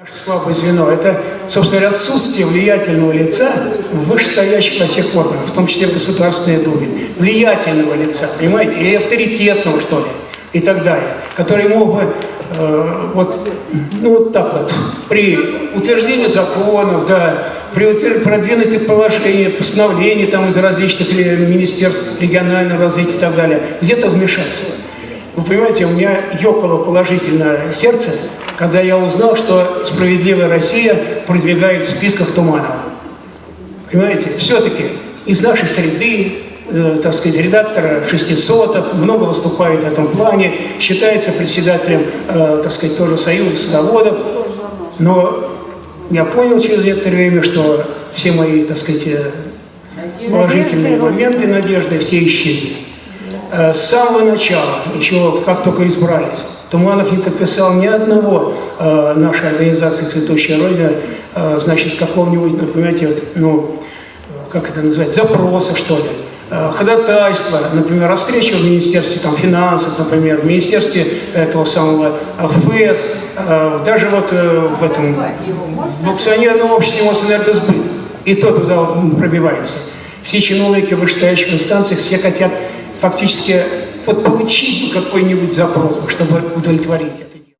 Наше слабое звено – это, собственно говоря, отсутствие влиятельного лица в вышестоящих во всех органах, в том числе в Государственной Думе. Влиятельного лица, понимаете, или авторитетного, что ли, и так далее, который мог бы вот так вот, при утверждении законов, да, при продвинутых положениях, постановлений там, из различных министерств регионального развития и так далее, где-то вмешаться. Вы понимаете, у меня ёкало положительное сердце, когда я узнал, что «Справедливая Россия» продвигает в списках Туманова. Понимаете, все-таки из нашей среды, так сказать, редактора «600», много выступает в этом плане, считается председателем, так сказать, тоже Союза садоводов. Но я понял через некоторое время, что все мои, так сказать, положительные моменты, надежды, все исчезли. С самого начала, еще как только избрались, Туманов не подписал ни одного нашей организации «Цветущая Родина», значит, какого-нибудь, ну, понимаете, вот, ну, как это назвать, запроса, что ли, ходатайства, например, о встрече в Министерстве там, финансов, например, в Министерстве этого самого ФЭС, даже вот в этом, в акционерном обществе «Мосэнергосбыт». И то туда вот мы пробиваемся. Все чиновники в вышестоящих инстанциях, все хотят фактически вот получить какой-нибудь запрос, чтобы удовлетворить это.